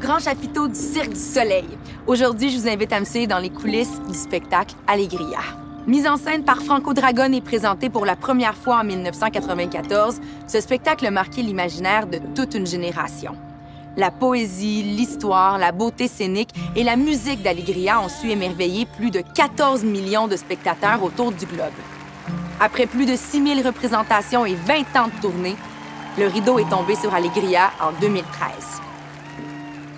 grand chapiteau du Cirque du Soleil. Aujourd'hui, je vous invite à me suivre dans les coulisses du spectacle Alegria. Mise en scène par Franco Dragone et présenté pour la première fois en 1994, ce spectacle a marqué l'imaginaire de toute une génération. La poésie, l'histoire, la beauté scénique et la musique d'Alegria ont su émerveiller plus de 14 millions de spectateurs autour du globe. Après plus de 6 000 représentations et 20 ans de tournée, le rideau est tombé sur Alegria en 2013.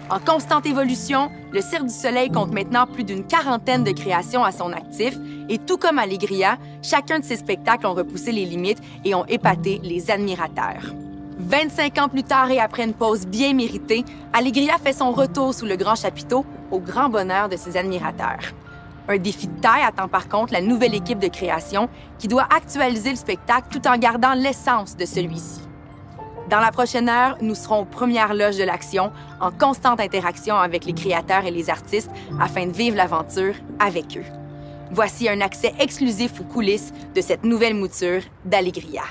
En constante évolution, le Cirque du Soleil compte maintenant plus d'une quarantaine de créations à son actif et tout comme Alegria, chacun de ses spectacles ont repoussé les limites et ont épaté les admirateurs. 25 ans plus tard et après une pause bien méritée, Alegria fait son retour sous le grand chapiteau au grand bonheur de ses admirateurs. Un défi de taille attend par contre la nouvelle équipe de création qui doit actualiser le spectacle tout en gardant l'essence de celui-ci. Dans la prochaine heure, nous serons aux premières loges de l'action, en constante interaction avec les créateurs et les artistes afin de vivre l'aventure avec eux. Voici un accès exclusif aux coulisses de cette nouvelle mouture d'Alegria.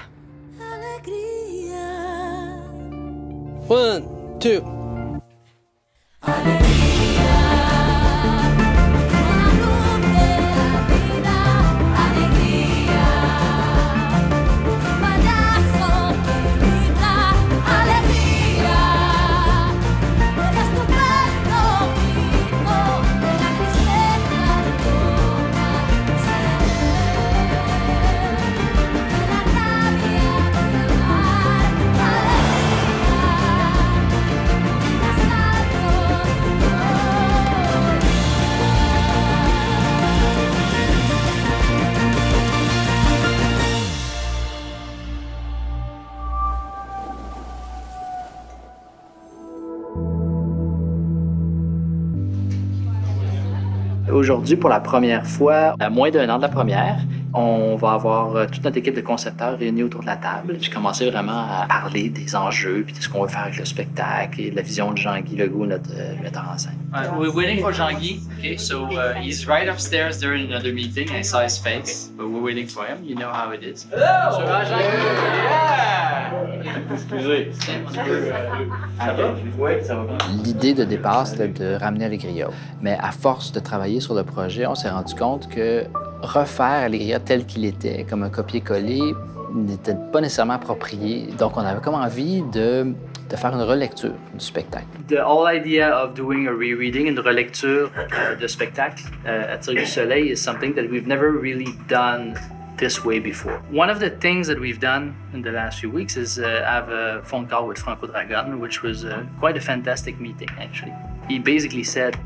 1, 2. Aujourd'hui, pour la première fois, à moins d'un an de la première, on va avoir toute notre équipe de concepteurs réunis autour de la table. J'ai commencé vraiment à parler des enjeux puis de ce qu'on veut faire avec le spectacle et de la vision de Jean-Guy Legault, notre metteur en scène. We're waiting for Jean-Guy. Okay, so he's right upstairs there in another meeting. I saw his face, but we're waiting for him. You know how it is. Hello! So, Jean-Guy. Yeah! Excusez. Oui, ça va bien. L'idée de départ, c'était de ramener Alegria. Mais à force de travailler sur le projet, on s'est rendu compte que refaire Alegria tel qu'il était, comme un copier-coller, n'était pas nécessairement approprié. Donc, on avait comme envie de faire une relecture du spectacle. The whole idea of doing a rereading, une relecture de spectacle à Cirque du Soleil is something that we've never really done this way before. One of the things that we've done in the last few weeks is have a phone call with Franco Dragone, which was quite a fantastic meeting, actually. He basically said,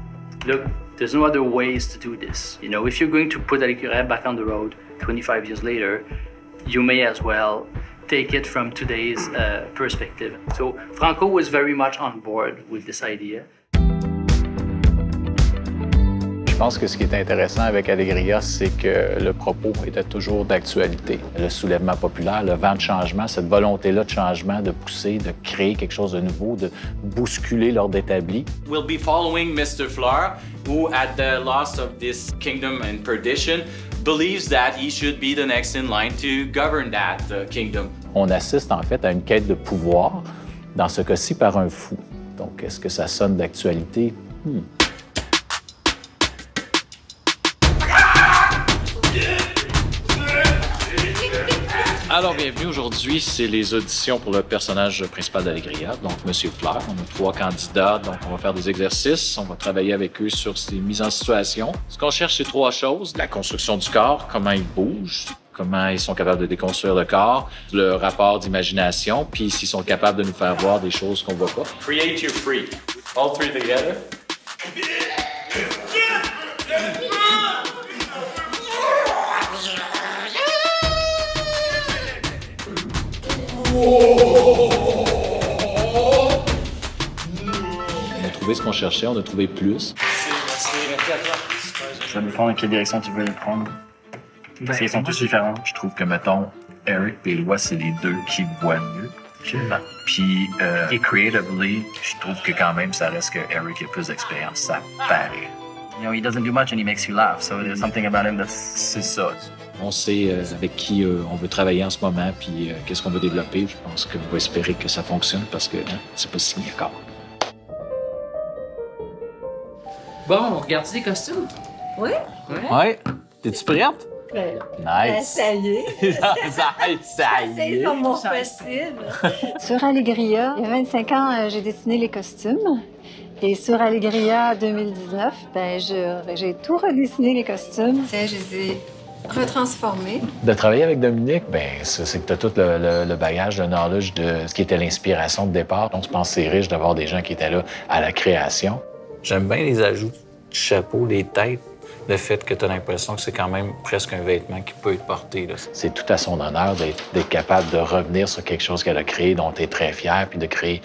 look, there's no other ways to do this. You know, if you're going to put Alegria back on the road 25 years later, you may as well take it from today's perspective. So Franco was very much on board with this idea. Je pense que ce qui est intéressant avec Alegria, c'est que le propos était toujours d'actualité. Le soulèvement populaire, le vent de changement, cette volonté-là de changement, de pousser, de créer quelque chose de nouveau, de bousculer l'ordre établi. We'll be following Mr. Flohr, who, at the loss of this kingdom and perdition, believes that he should be the next in line to govern that kingdom. On assiste en fait à une quête de pouvoir, dans ce cas-ci par un fou. Donc, est-ce que ça sonne d'actualité? Alors, bienvenue. Aujourd'hui, c'est les auditions pour le personnage principal d'Alegria, donc M. Flohr. On a 3 candidats, donc on va faire des exercices. On va travailler avec eux sur ces mises en situation. Ce qu'on cherche, c'est 3 choses. La construction du corps, comment il bouge, comment ils sont capables de déconstruire le corps, le rapport d'imagination, puis s'ils sont capables de nous faire voir des choses qu'on voit pas. Create your freak. All three together. On a trouvé ce qu'on cherchait, on a trouvé plus. Ça dépend dans quelle direction tu veux le prendre. Parce qu'ils sont tous différents. Je trouve que, mettons, Eric et Éloi, c'est les deux qui voient mieux. Puis, et creatively, je trouve que quand même, ça reste que Eric a plus d'expérience, ça paraît. You know, he doesn't do much and he makes you laugh, so there's something about him that's... C'est ça. On sait avec qui on veut travailler en ce moment, puis qu'est-ce qu'on veut développer. Je pense qu'on va espérer que ça fonctionne parce que c'est pas signé encore. Bon, regardez les costumes. Oui? Ouais. T'es-tu prête? Nice. Ça y est. ça y est. Comme mon possible. Sur Allegria, il y a 25 ans, j'ai dessiné les costumes. Et sur Allegria 2019, ben, j'ai tout redessiné les costumes. Je les ai retransformés. De travailler avec Dominique, ben c'est que tu as tout le bagage, le knowledge de ce qui était l'inspiration de départ. Donc, je pense que c'est riche d'avoir des gens qui étaient là à la création. J'aime bien les ajouts de chapeau, les têtes. Le fait que tu as l'impression que c'est quand même presque un vêtement qui peut être porté. C'est tout à son honneur d'être capable de revenir sur quelque chose qu'elle a créé, dont tu es très fier, puis de créer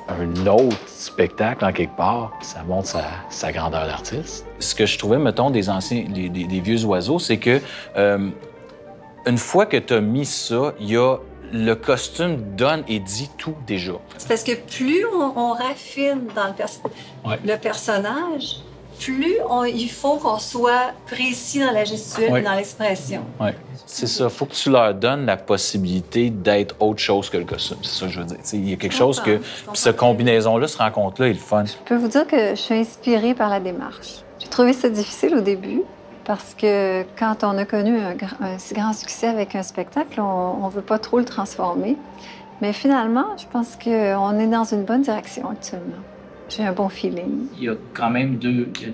un autre spectacle en quelque part. Ça montre sa grandeur d'artiste. Ce que je trouvais, mettons, des vieux oiseaux, c'est que une fois que tu as mis ça, il y a le costume donne et dit tout déjà. C'est parce que plus on raffine dans le personnage, plus il faut qu'on soit précis dans la gestuelle et dans l'expression. Oui, c'est ça. Il faut que tu leur donnes la possibilité d'être autre chose que le costume. C'est ça que je veux dire. Il y a quelque chose que... Cette combinaison-là, ce rencontre-là est le fun. Je peux vous dire que je suis inspirée par la démarche. J'ai trouvé ça difficile au début parce que quand on a connu un si grand succès avec un spectacle, on ne veut pas trop le transformer. Mais finalement, je pense qu'on est dans une bonne direction actuellement. J'ai un bon feeling. Il y a quand même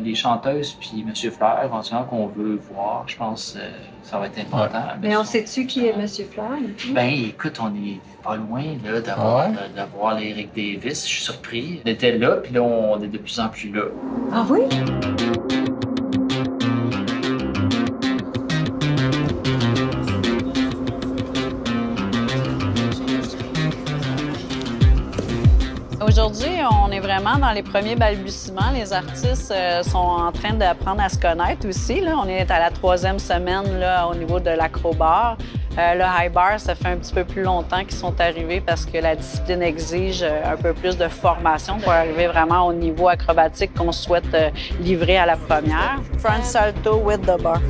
les chanteuses puis M. Fleur, éventuellement, qu'on veut voir. Je pense que ça va être important. Ouais. Mais on sait-tu qui est M. Fleur? Ben, écoute, on est pas loin là, d'avoir l'Éric Davis. Je suis surpris. On était là, puis là, on est de plus en plus là. Ah oui? Aujourd'hui, on est vraiment dans les premiers balbutiements. Les artistes sont en train d'apprendre à se connaître aussi. Là. On est à la 3e semaine là, au niveau de l'acrobar. Le high bar, ça fait un petit peu plus longtemps qu'ils sont arrivés parce que la discipline exige un peu plus de formation pour arriver vraiment au niveau acrobatique qu'on souhaite livrer à la première. Front salto with the bar.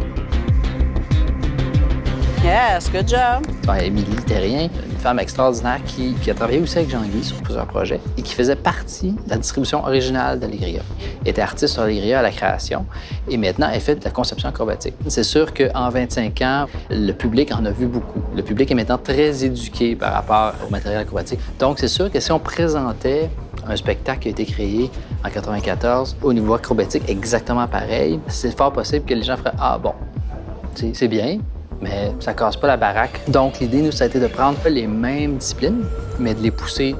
Yes, good job. Émilie Terrien, une femme extraordinaire qui a travaillé aussi avec Jean-Guy sur plusieurs projets et qui faisait partie de la distribution originale d'Allegria. Elle était artiste sur Allegria à la création et maintenant elle fait de la conception acrobatique. C'est sûr qu'en 25 ans, le public en a vu beaucoup. Le public est maintenant très éduqué par rapport au matériel acrobatique. Donc c'est sûr que si on présentait un spectacle qui a été créé en 94 au niveau acrobatique exactement pareil, c'est fort possible que les gens feraient « Ah bon, c'est bien ». Mais ça casse pas la baraque. Donc, l'idée, nous, ça a été de prendre les mêmes disciplines, mais de les pousser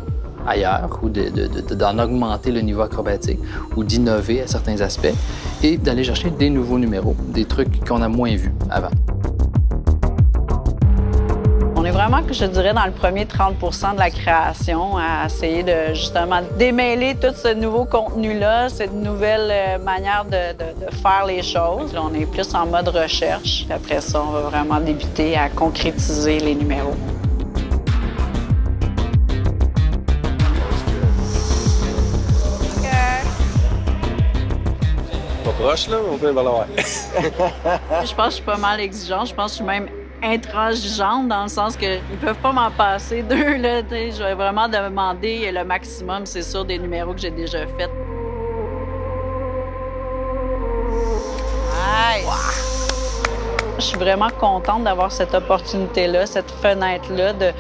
ailleurs ou d'en augmenter le niveau acrobatique ou d'innover à certains aspects et d'aller chercher des nouveaux numéros, des trucs qu'on a moins vus avant. On est vraiment, je dirais, dans le premier 30 % de la création, à essayer de, justement, démêler tout ce nouveau contenu-là, cette nouvelle manière de faire les choses. Là, on est plus en mode recherche. Puis après ça, on va vraiment débuter à concrétiser les numéros. Pas proche, là, mais on peut valoir. Je pense que je suis pas mal exigeante. Je pense que je suis même intransigeante dans le sens qu'ils peuvent pas m'en passer deux. Là, je vais vraiment demander le maximum, c'est sûr, des numéros que j'ai déjà faits. Nice. Je suis vraiment contente d'avoir cette opportunité-là, cette fenêtre-là de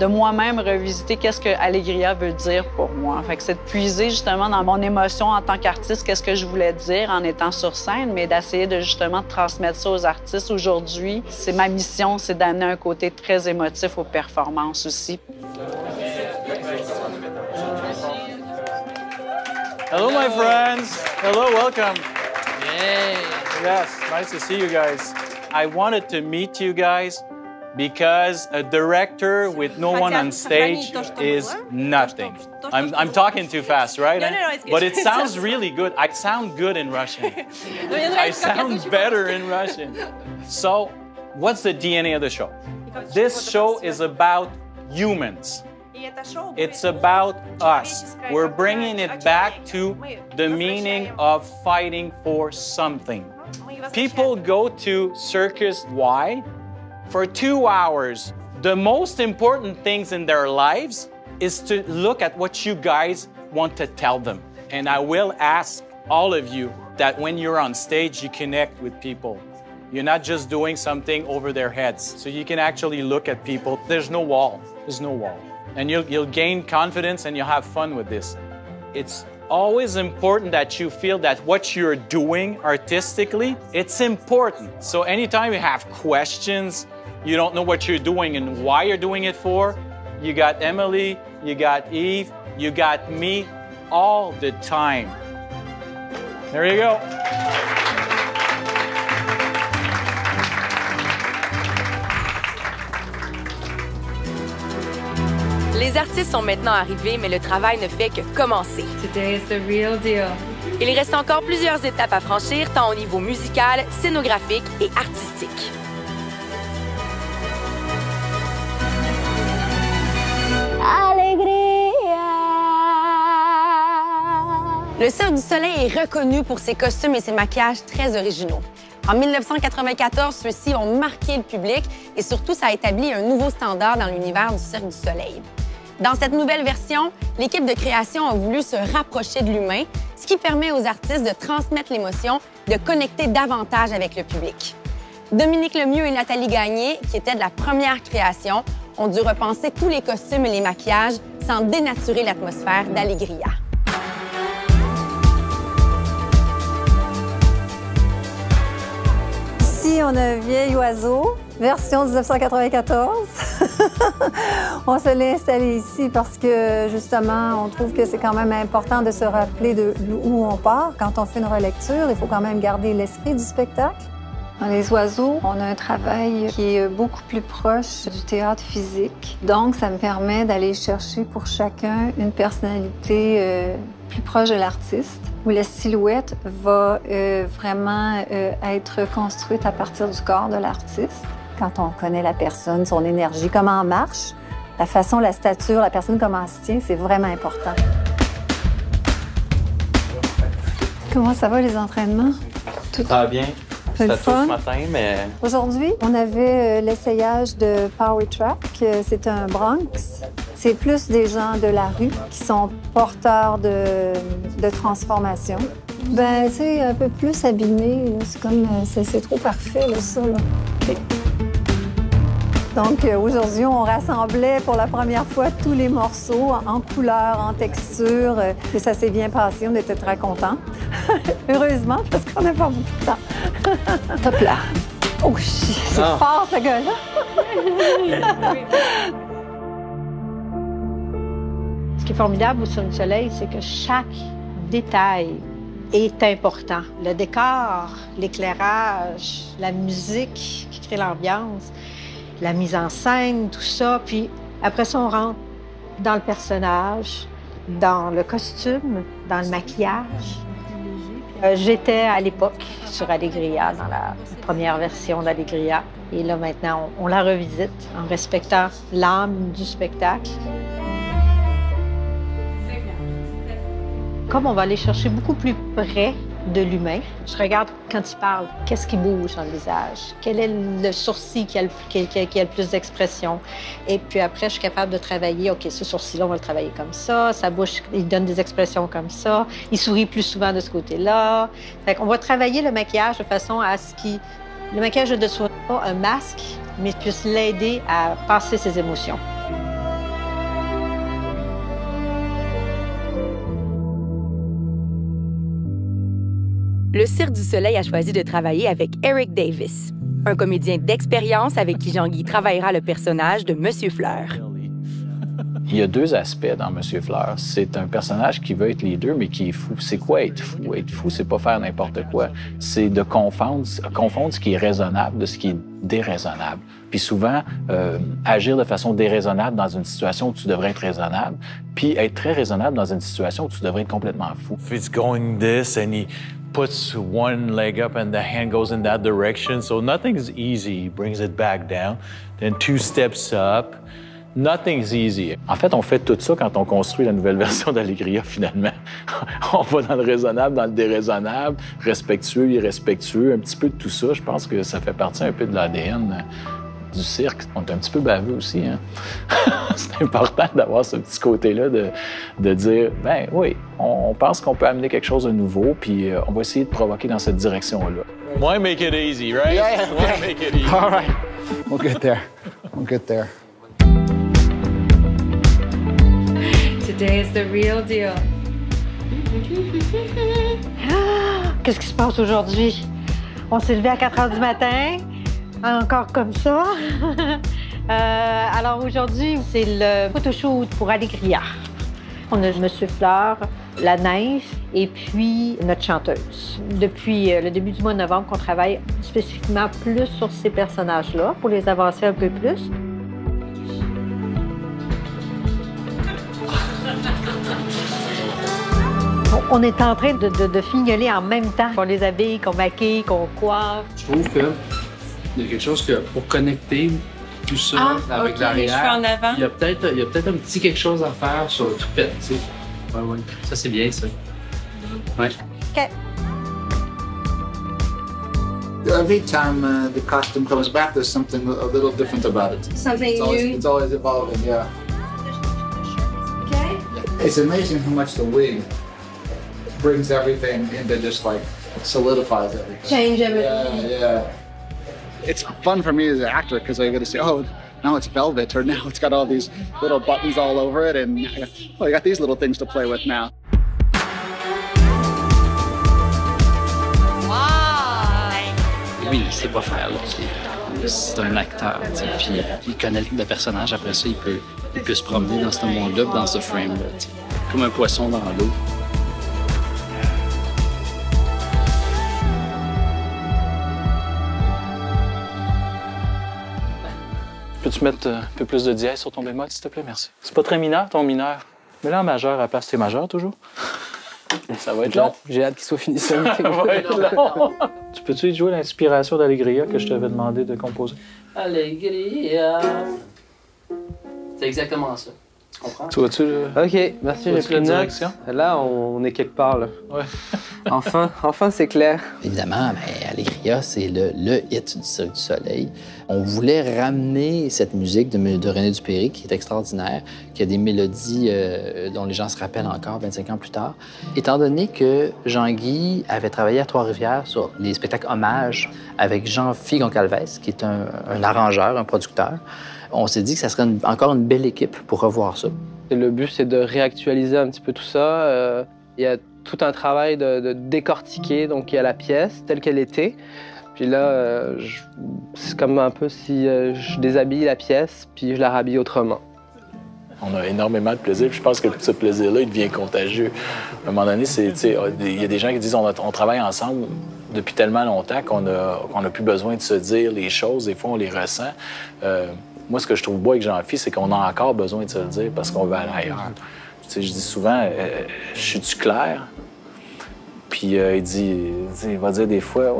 moi-même revisiter qu'est-ce que Allegria veut dire pour moi. Fait que c'est de puiser justement dans mon émotion en tant qu'artiste, qu'est-ce que je voulais dire en étant sur scène, mais d'essayer de justement transmettre ça aux artistes. Aujourd'hui, c'est ma mission, c'est d'amener un côté très émotif aux performances aussi. Hello, my friends. Hello, welcome. Yay! Yes, nice to see you guys. I wanted to meet you guys because a director with no one on stage is nothing. I'm talking too fast, right? No, it's good. But it sounds really good. I sound good in Russian. I sound better in Russian. So, what's the DNA of the show? This show is about humans. It's about us. We're bringing it back to the meaning of fighting for something. People go to circus. Why? For 2 hours. The most important things in their lives is to look at what you guys want to tell them. And I will ask all of you, that when you're on stage, you connect with people. You're not just doing something over their heads. So you can actually look at people. There's no wall. There's no wall. And you'll gain confidence and you'll have fun with this. It's always important that you feel that what you're doing artistically, it's important. So anytime you have questions, you don't know what you're doing and why you're doing it for, you got Emily, you got Eve, you got me all the time. There you go. Les artistes sont maintenant arrivés, mais le travail ne fait que commencer. Today is the real deal. Il reste encore plusieurs étapes à franchir, tant au niveau musical, scénographique et artistique. Le Cirque du Soleil est reconnu pour ses costumes et ses maquillages très originaux. En 1994, ceux-ci ont marqué le public et surtout, ça a établi un nouveau standard dans l'univers du Cirque du Soleil. Dans cette nouvelle version, l'équipe de création a voulu se rapprocher de l'humain, ce qui permet aux artistes de transmettre l'émotion, de connecter davantage avec le public. Dominique Lemieux et Nathalie Gagné, qui étaient de la première création, ont dû repenser tous les costumes et les maquillages sans dénaturer l'atmosphère d'Alegria. Ici, on a un vieil oiseau, version 1994. On se l'est installé ici parce que, justement, on trouve que c'est quand même important de se rappeler d'où on part. Quand on fait une relecture, il faut quand même garder l'esprit du spectacle. Dans les oiseaux, on a un travail qui est beaucoup plus proche du théâtre physique. Donc, ça me permet d'aller chercher pour chacun une personnalité plus proche de l'artiste, où la silhouette va vraiment être construite à partir du corps de l'artiste. Quand on connaît la personne, son énergie, comment elle marche, la façon, la stature, la personne, comment elle se tient, c'est vraiment important. Comment ça va, les entraînements? Tout va bien. C'était tôt ce matin, mais... Aujourd'hui, on avait l'essayage de Power Track. C'est un Bronx. C'est plus des gens de la rue qui sont porteurs de transformation. Ben, tu sais, un peu plus abîmé. C'est comme... C'est trop parfait, là, ça, là. Okay. Donc, aujourd'hui, on rassemblait pour la première fois tous les morceaux en couleur, en texture. Et ça s'est bien passé, on était très contents. Heureusement, parce qu'on n'a pas beaucoup de temps. Top là. Oh, c'est fort, ce gars-là. Ce qui est formidable au Cirque du Soleil, c'est que chaque détail est important. Le décor, l'éclairage, la musique qui crée l'ambiance, la mise en scène, tout ça. Puis après ça, on rentre dans le personnage, dans le costume, dans le maquillage. J'étais à l'époque sur Alegria, dans la première version d'Alegria. Et là, maintenant, on la revisite en respectant l'âme du spectacle. Comme on va aller chercher beaucoup plus près de l'humain, je regarde quand il parle, qu'est-ce qui bouge dans le visage? Quel est le sourcil qui a le plus d'expression? Et puis après, je suis capable de travailler, OK, ce sourcil-là, on va le travailler comme ça, sa bouche, il donne des expressions comme ça, il sourit plus souvent de ce côté-là. Fait qu'on va travailler le maquillage de façon à ce que le maquillage ne soit pas un masque, mais puisse l'aider à passer ses émotions. Le Cirque du Soleil a choisi de travailler avec Eric Davis, un comédien d'expérience avec qui Jean-Guy travaillera le personnage de Monsieur Fleur. Il y a deux aspects dans Monsieur Fleur. C'est un personnage qui veut être les deux, mais qui est fou. C'est quoi être fou? Être fou, c'est pas faire n'importe quoi. C'est de confondre ce qui est raisonnable de ce qui est déraisonnable. Puis souvent, agir de façon déraisonnable dans une situation où tu devrais être raisonnable, puis être très raisonnable dans une situation où tu devrais être complètement fou. If it's going this and he puts one leg up and the hand goes in that direction, so nothing's easy. He brings it back down, then 2 steps up. Nothing's easy. En fait, on fait tout ça quand on construit la nouvelle version d'Alegria, finalement. On va dans le raisonnable, dans le déraisonnable, respectueux, irrespectueux, un petit peu de tout ça. Je pense que ça fait partie un peu de l'ADN du cirque, on est un petit peu baveux aussi. Hein? C'est important d'avoir ce petit côté-là de dire, ben oui, on pense qu'on peut amener quelque chose de nouveau, puis on va essayer de provoquer dans cette direction-là. Why make it easy, right? Yeah. Why make it easy? All right. We'll get there. We'll get there. Today is the real deal. Qu'est-ce qui se passe aujourd'hui? On s'est levé à 4 heures du matin, encore comme ça. Alors aujourd'hui, c'est le photoshoot pour Alegria. On a M. Fleur, la nymphe et puis notre chanteuse. Depuis le début du mois de novembre, qu'on travaille spécifiquement plus sur ces personnages-là pour les avancer un peu plus. On est en train de fignoler en même temps qu'on les habille, qu'on maquille, qu'on coiffe. Je trouve qu'il y a quelque chose que pour connecter tout ça avec l'arrière, il y a peut-être un petit quelque chose à faire sur le toupette, tu sais. Ouais. Ça, c'est bien, ça. Ouais. OK. Every time the costume comes back, there's something a little different about it. Something new. It's always evolving, yeah. Okay. It's amazing how much the wig brings everything into just like solidifies everything. Change everything. Yeah. It's fun for me as an actor because I get to say, oh, now it's velvet, or now it's got all these little buttons all over it, and oh, you got these little things to play with now. Oui, il sait pas faire, là. C'est un acteur, puis il connaît le personnage. Après ça, il peut se promener dans ce monde-là, dans ce frame-là, comme un poisson dans l'eau. Peux-tu mettre un peu plus de dièse sur ton bémol, s'il te plaît? Merci. C'est pas très mineur, ton mineur. Mais là, en majeur, à la place, t'es majeur, toujours? Ça va être long. J'ai hâte qu'il soit fini ça. Ça va être long. Tu peux-tu jouer l'inspiration d'Alegria que je t'avais demandé de composer? Alegria. C'est exactement ça. Tu comprends? Tu vois-tu le... OK, merci, j'ai pris une direction. Là, on est quelque part, là. Ouais. Enfin, c'est clair. Évidemment, mais Alegria, c'est le hit du Cirque du Soleil. On voulait ramener cette musique de René Dupéry, qui est extraordinaire, qui a des mélodies dont les gens se rappellent encore 25 ans plus tard. Étant donné que Jean-Guy avait travaillé à Trois-Rivières sur les spectacles hommages avec Jean-Philippe Goncalves, qui est un arrangeur, un producteur, on s'est dit que ça serait encore une belle équipe pour revoir ça. Et le but, c'est de réactualiser un petit peu tout ça. Il y a tout un travail de décortiquer, donc il y a la pièce telle qu'elle était. Puis là, c'est comme un peu si je déshabille la pièce, puis je la rhabille autrement. On a énormément de plaisir, puis je pense que ce plaisir-là, il devient contagieux. À un moment donné, il y a des gens qui disent on travaille ensemble depuis tellement longtemps qu'on n'a plus besoin de se dire les choses. Des fois, on les ressent. Moi, ce que je trouve beau avec Jean-Philippe, c'est qu'on a encore besoin de se le dire parce qu'on va aller ailleurs. Je dis souvent, je suis-tu clair? Puis il va dire des fois,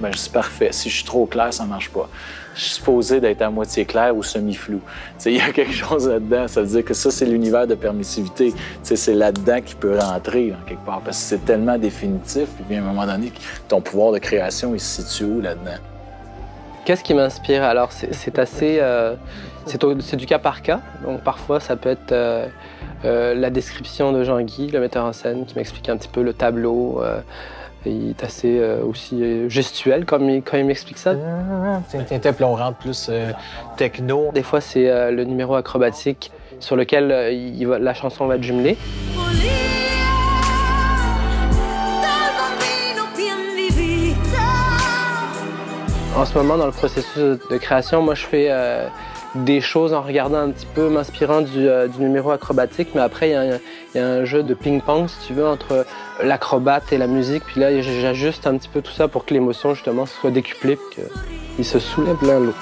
ben, je suis parfait. Si je suis trop clair, ça marche pas. Je suis supposé d'être à moitié clair ou semi-flou. Il y a quelque chose là-dedans. Ça veut dire que ça, c'est l'univers de permissivité. C'est là-dedans qu'il peut rentrer, en quelque part, parce que c'est tellement définitif. Puis à un moment donné, ton pouvoir de création, il se situe où là-dedans? Qu'est-ce qui m'inspire? Alors, c'est assez... c'est du cas par cas. Donc, parfois, ça peut être la description de Jean-Guy, le metteur en scène, qui m'explique un petit peu le tableau. Il est assez aussi gestuel quand il m'explique ça. Puis on rentre plus techno. Des fois, c'est le numéro acrobatique sur lequel la chanson va être jumelée. En ce moment, dans le processus de création, moi, je fais des choses en regardant un petit peu, m'inspirant du numéro acrobatique, mais après, il y a un jeu de ping-pong, si tu veux, entre l'acrobate et la musique. Puis là, j'ajuste un petit peu tout ça pour que l'émotion, justement, soit décuplée et qu'il se soulève l'un l'autre.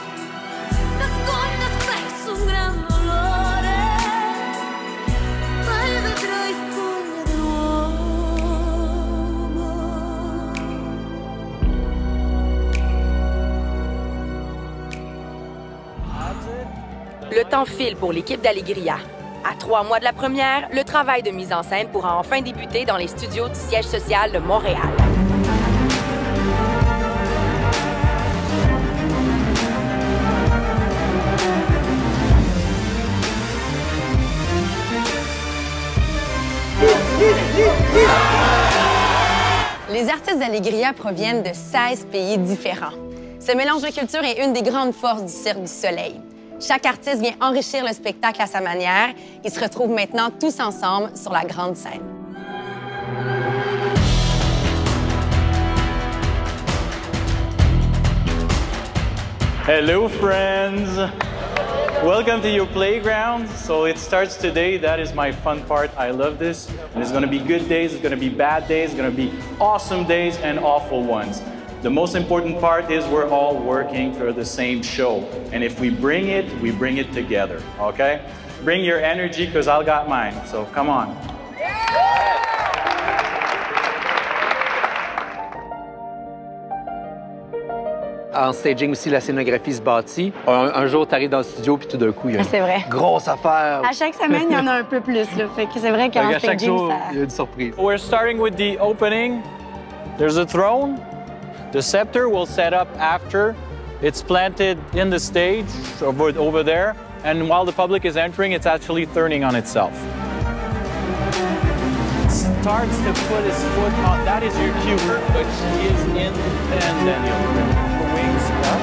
Le temps file pour l'équipe d'Alegria. À 3 mois de la première, le travail de mise en scène pourra enfin débuter dans les studios du siège social de Montréal. Les artistes d'Alegria proviennent de 16 pays différents. Ce mélange de culture est une des grandes forces du Cirque du Soleil. Chaque artiste vient enrichir le spectacle à sa manière. Ils se retrouvent maintenant tous ensemble sur la grande scène. Hello, friends. Welcome to your playground. So it starts today. That is my fun part. I love this. And it's going to be good days, it's going to be bad days, it's going to be awesome days and awful ones. The most important part is we're all working for the same show. And if we bring it together, okay? Bring your energy because I got mine. So come on. En staging aussi, la scénographie se bâtit. Un jour, tu arrives dans le studio, puis tout d'un coup, il y a une grosse affaire. À chaque semaine, il y en a un peu plus. Là. Fait que c'est vrai qu'en staging, chaque jour, ça... il y a une surprise. We're starting with the opening. There's a throne. The scepter will set up after. It's planted in the stage over there. And while the public is entering, it's actually turning on itself. Starts to put his foot on. That is your cue, but he is in, and then you'll bring the wings up.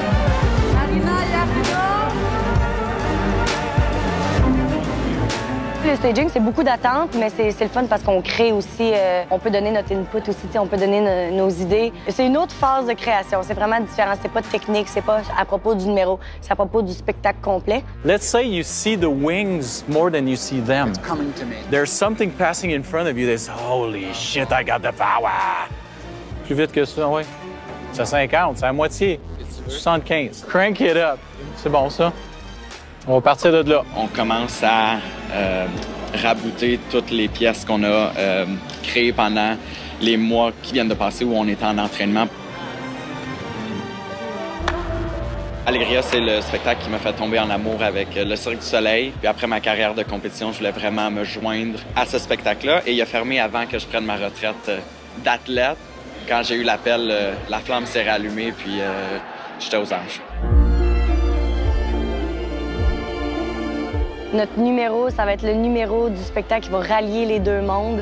Le staging, c'est beaucoup d'attente, mais c'est le fun parce qu'on crée aussi, on peut donner notre input aussi, on peut donner nos idées. C'est une autre phase de création, c'est vraiment différent. C'est pas technique, c'est pas à propos du numéro, c'est à propos du spectacle complet. Let's say you see the wings more than you see them. It's coming to me. There's something passing in front of you that's, holy shit, I got the power! Plus vite que ça, oui. C'est 50, c'est à moitié. 75. Crank it up. C'est bon, ça? On va partir de là. On commence à rabouter toutes les pièces qu'on a créées pendant les mois qui viennent de passer où on était en entraînement. Alegria, c'est le spectacle qui m'a fait tomber en amour avec le Cirque du Soleil. Puis après ma carrière de compétition, je voulais vraiment me joindre à ce spectacle-là. Et il a fermé avant que je prenne ma retraite d'athlète. Quand j'ai eu l'appel, la flamme s'est rallumée, puis j'étais aux anges. Notre numéro, ça va être le numéro du spectacle qui va rallier les deux mondes,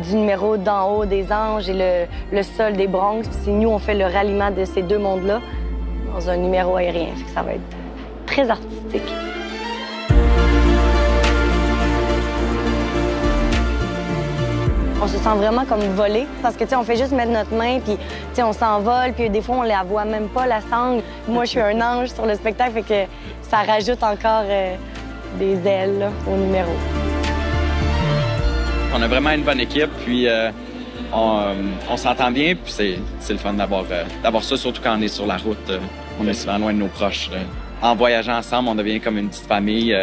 du numéro d'en haut des anges et le sol des Bronx. Puis nous, on fait le ralliement de ces deux mondes-là dans un numéro aérien. Fait que ça va être très artistique. On se sent vraiment comme volé parce que, tu sais, on fait juste mettre notre main, puis, tu sais, on s'envole, puis des fois, on la voit même pas, la sangle. Moi, je suis un ange sur le spectacle, fait que ça rajoute encore des ailes là, au numéro. On a vraiment une bonne équipe, puis on s'entend bien, puis c'est le fun d'avoir ça, surtout quand on est sur la route. On est souvent loin de nos proches. En voyageant ensemble, on devient comme une petite famille,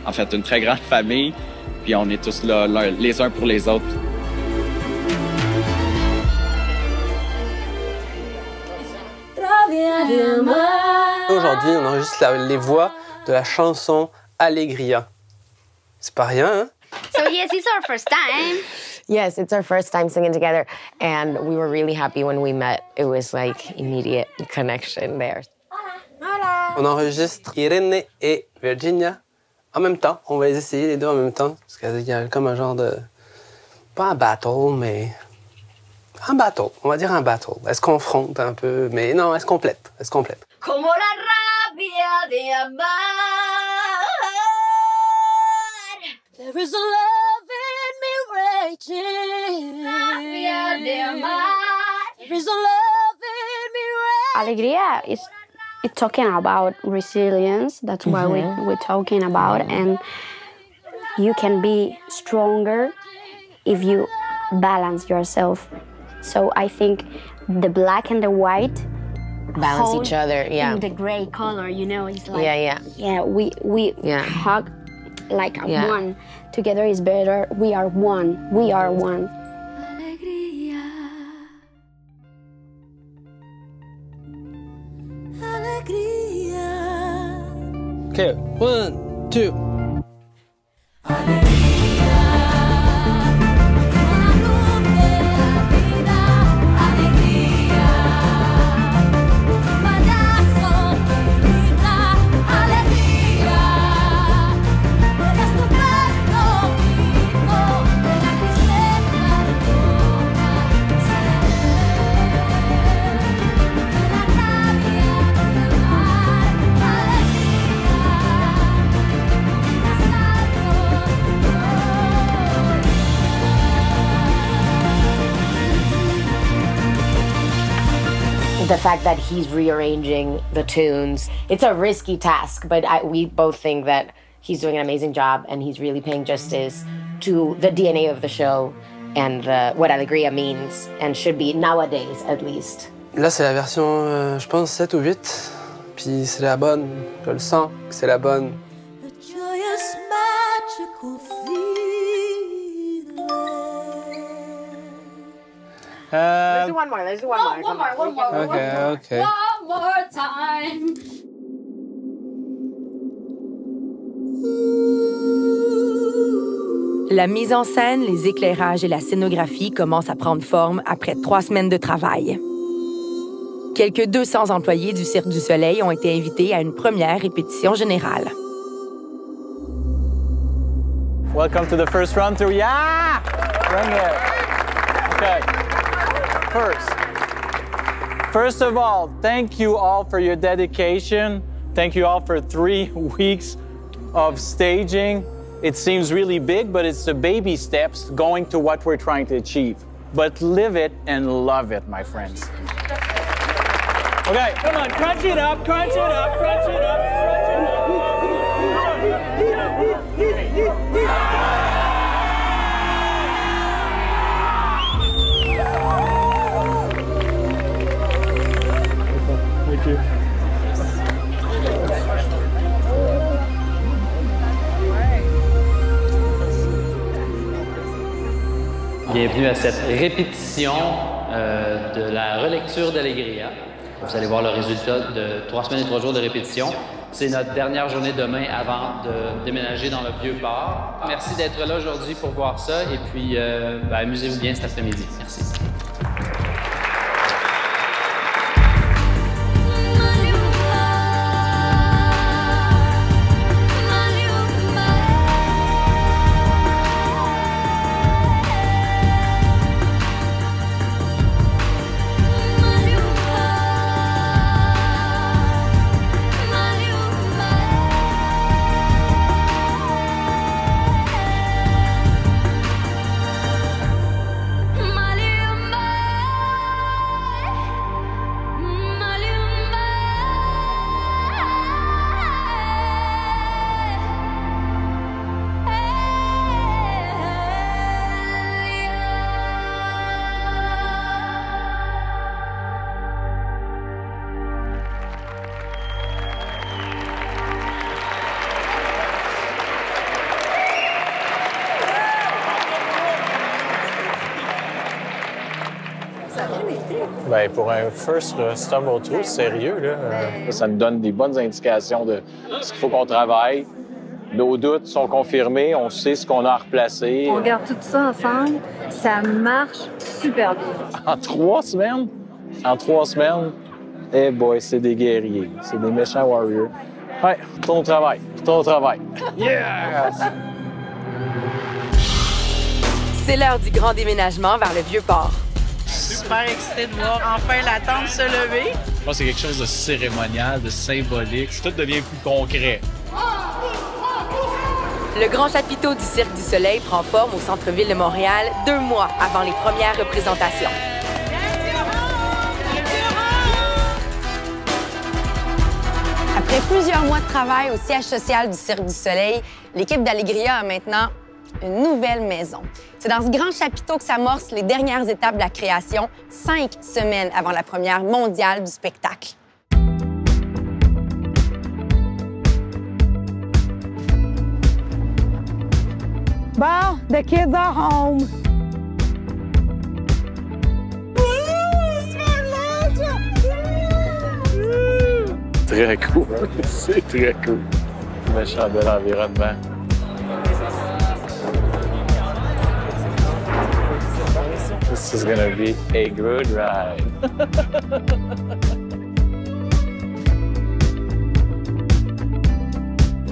en fait, une très grande famille, puis on est tous là les uns pour les autres. Aujourd'hui, on enregistre les voix de la chanson Alegria. C'est pas rien, hein? So yes, it's our first time. Yes, it's our first time singing together, and we were really happy when we met. It was like immediate connection there. On enregistre Irene et Virginia en même temps. On va les essayer les deux en même temps, parce qu'il y a comme un genre de... Pas un battle, mais... Un battle, on va dire un battle. Elle se confronte un peu, mais non, elle se complète. Elle se complète. Como la rabia de amar. There is a love in me raging. Rabia de amar. There is a love in me raging. Alegria is talking about resilience. That's what we're talking about. And you can be stronger if you balance yourself. So I think the black and the white balance each other, yeah. In the gray color, you know, it's like yeah, we hug like one. Together is better. We are one. We are one. Alegría. Alegría. Okay, 1, 2. the fact that he's rearranging the tunes. It's a risky task, but we both think that he's doing an amazing job and he's really paying justice to the DNA of the show and what Alegria means and should be nowadays, at least. Là, c'est la version, je pense, 7 ou 8. Puis c'est la bonne. Je le sens que c'est la bonne. Let's do one more. Let's do one more. One more. Okay. One more time. La mise en scène, les éclairages et la scénographie commencent à prendre forme après 3 semaines de travail. Quelques 200 employés du Cirque du Soleil ont été invités à une première répétition générale. Welcome to the first run through. Yeah! Bring it. Okay. First of all, thank you all for your dedication. Thank you all for 3 weeks of staging. It seems really big, but it's the baby steps going to what we're trying to achieve. But live it and love it, my friends. Okay, come on, crunch it up, crunch it up, crunch it up, crunch it up. Thank you. Bienvenue à cette répétition de la relecture d'Alegria. Vous allez voir le résultat de 3 semaines et 3 jours de répétition. C'est notre dernière journée demain avant de déménager dans le Vieux-Port. Merci d'être là aujourd'hui pour voir ça et puis amusez-vous bien cet après-midi. Merci. Bien, pour un first stumble through sérieux, là, ça nous donne des bonnes indications de ce qu'il faut qu'on travaille. Nos doutes sont confirmés, on sait ce qu'on a à replacer. On regarde tout ça ensemble, ça marche super bien. En 3 semaines? En 3 semaines? Eh boy, c'est des guerriers, c'est des méchants warriors. Ouais, retourne au travail, retourne au travail. Yes! C'est l'heure du grand déménagement vers le Vieux-Port. Super excité de voir enfin la tente se lever. Je pense que c'est quelque chose de cérémonial, de symbolique. Tout devient plus concret. Le grand chapiteau du Cirque du Soleil prend forme au centre-ville de Montréal 2 mois avant les premières représentations. Après plusieurs mois de travail au siège social du Cirque du Soleil, l'équipe d'Alegria a maintenant une nouvelle maison. C'est dans ce grand chapiteau que s'amorcent les dernières étapes de la création, 5 semaines avant la première mondiale du spectacle. Bon, the kids are home. Très cool. C'est très cool. Méchant bel environnement. This is gonna be a good ride.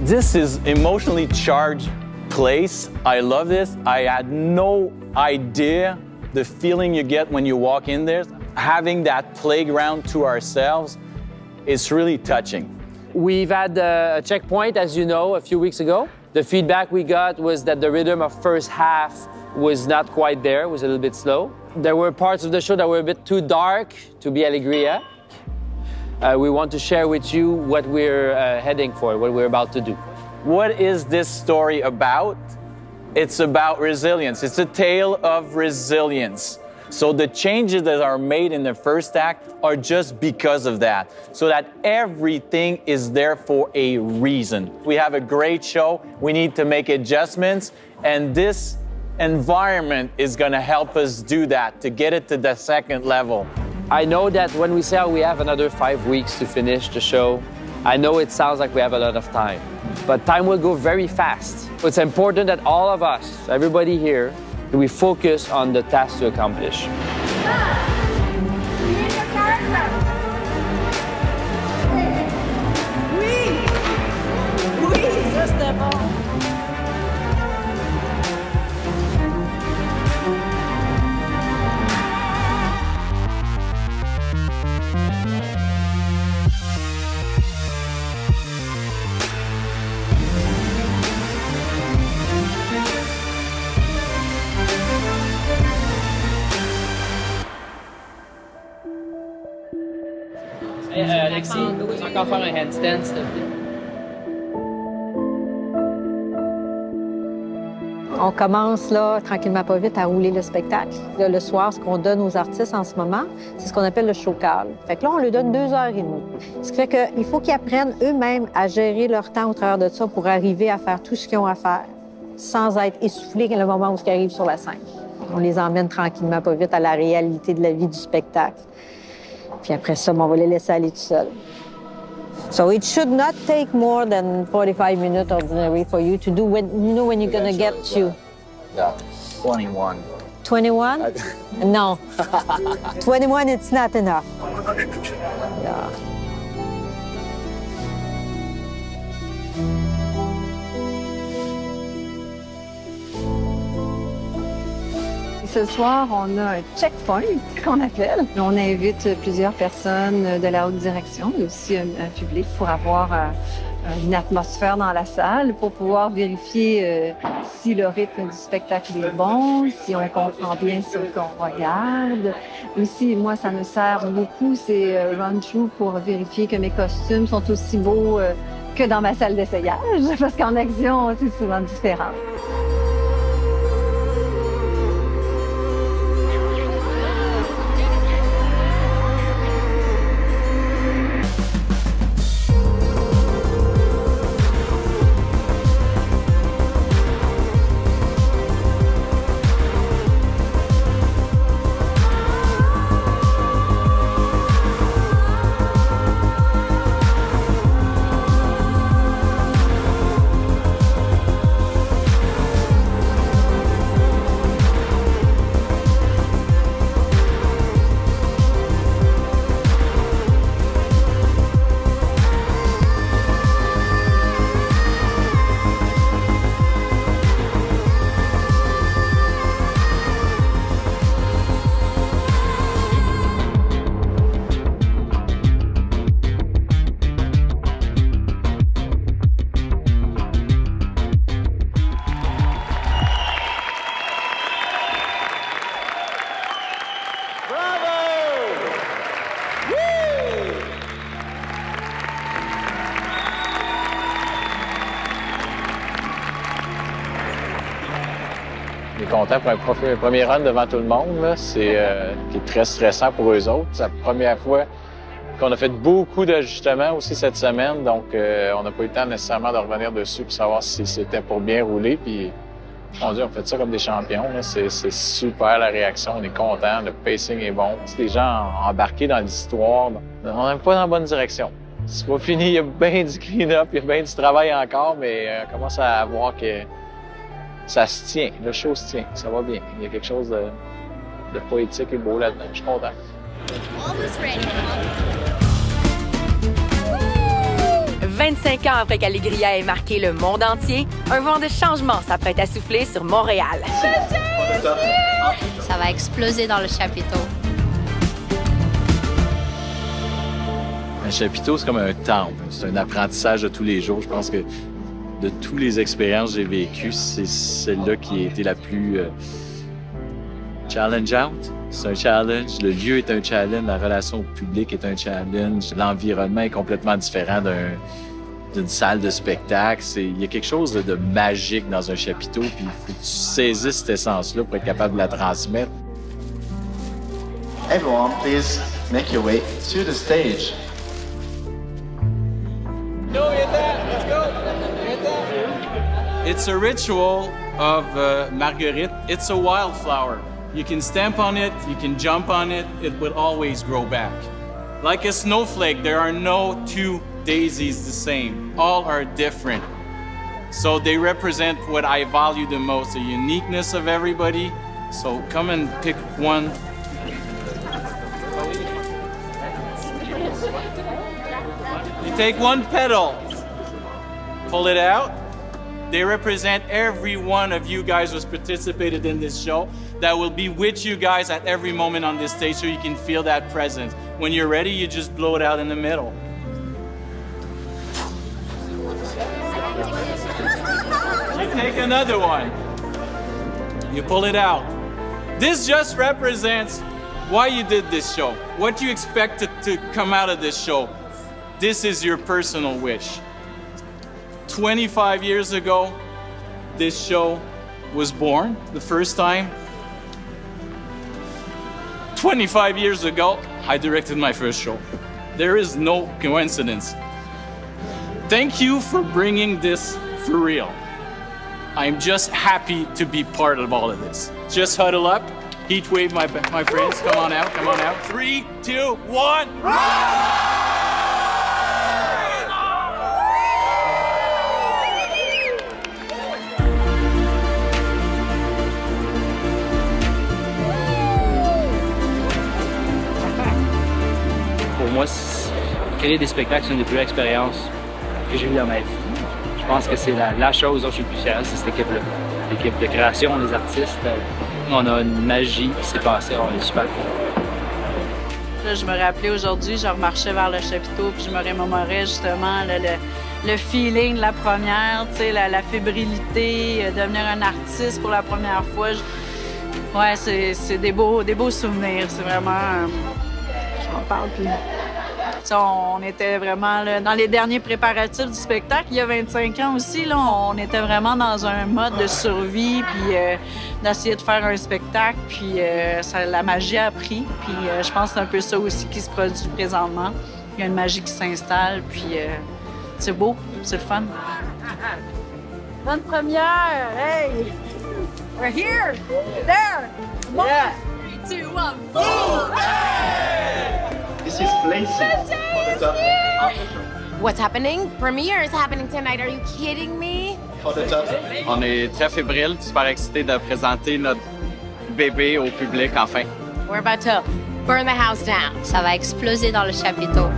This is emotionally charged place. I love this. I had no idea the feeling you get when you walk in there. Having that playground to ourselves, it's really touching. We've had a checkpoint, as you know, a few weeks ago. The feedback we got was that the rhythm of first half was not quite there, was a little bit slow. There were parts of the show that were a bit too dark to be Alegria. we want to share with you what we're heading for, what we're about to do. What is this story about? It's about resilience. It's a tale of resilience. So the changes that are made in the first act are just because of that, so that everything is there for a reason. We have a great show. We need to make adjustments, and this environment is going to help us do that, to get it to the second level. I know that when we say we have another 5 weeks to finish the show, I know it sounds like we have a lot of time, but time will go very fast. It's important that all of us, everybody here, we focus on the task to accomplish. Oui, ça c'était bon. Alexis, tu veux encore faire un handstand, s'il te plaît? On commence là, tranquillement pas vite, à rouler le spectacle. Là, le soir, ce qu'on donne aux artistes en ce moment, c'est ce qu'on appelle le show call. Fait que là, on leur donne 2h30. Ce qui fait qu'il faut qu'ils apprennent eux-mêmes à gérer leur temps au travers de ça pour arriver à faire tout ce qu'ils ont à faire sans être essoufflés le moment où ils arrivent sur la scène. On les emmène tranquillement pas vite à la réalité de la vie du spectacle. Puis après ça, on va les laisser aller tout seuls. So it should not take more than 45 minutes ordinary for you to do when you know when you're gonna get to. Yeah, 21. 21? No. 21, it's not enough. Yeah. Ce soir, on a un checkpoint qu'on appelle. On invite plusieurs personnes de la haute direction et aussi un public pour avoir une atmosphère dans la salle, pour pouvoir vérifier si le rythme du spectacle est bon, si on comprend bien ce qu'on regarde. Aussi, moi, ça me sert beaucoup, c'est run-through pour vérifier que mes costumes sont aussi beaux que dans ma salle d'essayage, parce qu'en action, c'est souvent différent. Content pour un premier run devant tout le monde. C'est très stressant pour eux autres. C'est la première fois qu'on a fait beaucoup d'ajustements aussi cette semaine, donc on n'a pas eu le temps nécessairement de revenir dessus pour savoir si c'était pour bien rouler. Puis, on dit, on fait ça comme des champions. C'est super la réaction, on est content, le pacing est bon. Les gens embarqués dans l'histoire, on n'est pas dans la bonne direction. C'est pas fini, il y a bien du clean-up, il y a bien du travail encore, mais on commence à voir que ça se tient, le show se tient, ça va bien. Il y a quelque chose de poétique et beau là-dedans. Je suis content. 25 ans après qu'Alegria ait marqué le monde entier, un vent de changement s'apprête à souffler sur Montréal. Ça va exploser dans le chapiteau. Un chapiteau, c'est comme un temple. C'est un apprentissage de tous les jours. Je pense que de toutes les expériences que j'ai vécues, c'est celle-là qui a été la plus challengeante. C'est un challenge, le lieu est un challenge, la relation au public est un challenge, l'environnement est complètement différent d'une salle de spectacle. Il y a quelque chose de magique dans un chapiteau, puis il faut que tu saisisses cette essence-là pour être capable de la transmettre. Everyone, please make your way to the stage. It's a ritual of Marguerite. It's a wildflower. You can stamp on it, you can jump on it, it will always grow back. Like a snowflake, there are no two daisies the same. All are different. So they represent what I value the most, the uniqueness of everybody. So come and pick one. You take one petal, pull it out. They represent every one of you guys who's participated in this show that will be with you guys at every moment on this stage so you can feel that presence. When you're ready, you just blow it out in the middle. You take another one. You pull it out. This just represents why you did this show, what you expected to come out of this show. This is your personal wish. 25 years ago, this show was born the first time. 25 years ago, I directed my first show. There is no coincidence. Thank you for bringing this for real. I'm just happy to be part of all of this. Just huddle up, heat wave my friends. Come on out, come on out. 3, 2, 1. Pour moi, créer des spectacles, c'est une des plus belles expériences que j'ai eues dans ma vie. Je pense que c'est la chose dont je suis le plus fier, c'est cette équipe-là. L'équipe de création, les artistes. On a une magie qui s'est passée, on est super cool. Je me rappelais aujourd'hui, je remarchais vers le chapiteau puis je me remémorais justement le feeling de la première, tu sais, la fébrilité, devenir un artiste pour la première fois. Ouais, c'est des beaux souvenirs, c'est vraiment... J'en parle puis... On était vraiment là, dans les derniers préparatifs du spectacle. Il y a 25 ans aussi, là, on était vraiment dans un mode de survie, puis d'essayer de faire un spectacle, puis la magie a pris. Puis je pense que c'est un peu ça aussi qui se produit présentement. Il y a une magie qui s'installe, puis c'est beau, c'est le fun. Bonne première! Hey! We're here! There! Yeah! 3, 2, 1, boom! This is Lacey. What's happening? Premiere is happening tonight. Are you kidding me? On est très fébrile, super excités de présenter notre bébé au public enfin. We're about to burn the house down. Ça va exploser dans le chapiteau.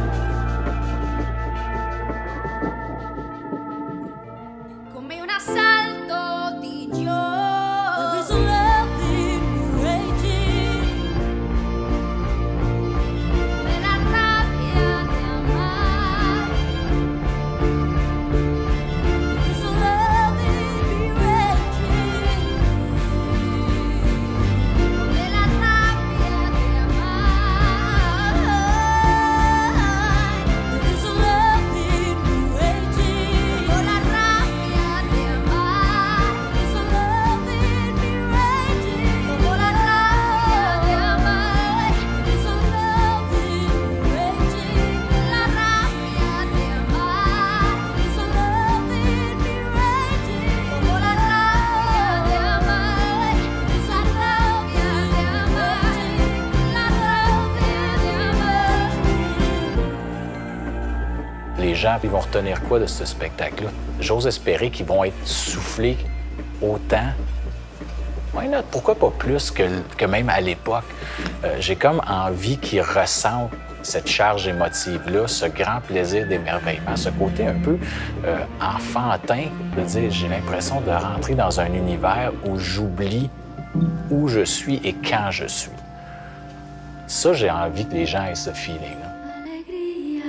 Come un assalto di Dio. Les gens ils vont retenir quoi de ce spectacle-là? J'ose espérer qu'ils vont être soufflés autant. Why not? Pourquoi pas plus que même à l'époque? J'ai comme envie qu'ils ressentent cette charge émotive-là, ce grand plaisir d'émerveillement, ce côté un peu enfantin, de dire j'ai l'impression de rentrer dans un univers où j'oublie où je suis et quand je suis. Ça, j'ai envie que les gens aient ce feeling-là. Alegría.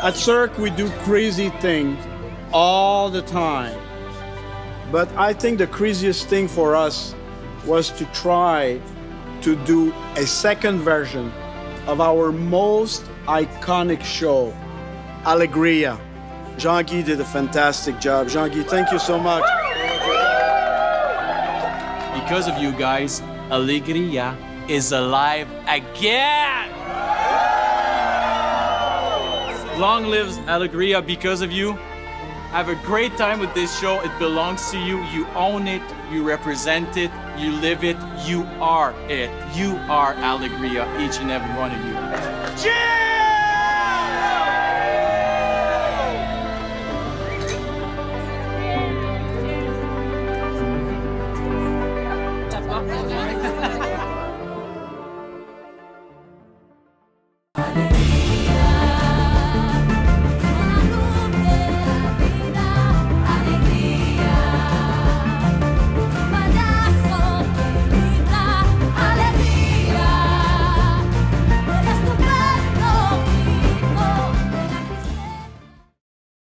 At Cirque, we do crazy things all the time. But I think the craziest thing for us was to try to do a second version of our most iconic show, Alegria. Jean-Guy did a fantastic job. Jean-Guy, thank you so much. Because of you guys, Alegria is alive again! Long lives Alegria because of you. Have a great time with this show. It belongs to you. You own it. You represent it. You live it. You are it. You are Alegria, each and every one of you. Cheers!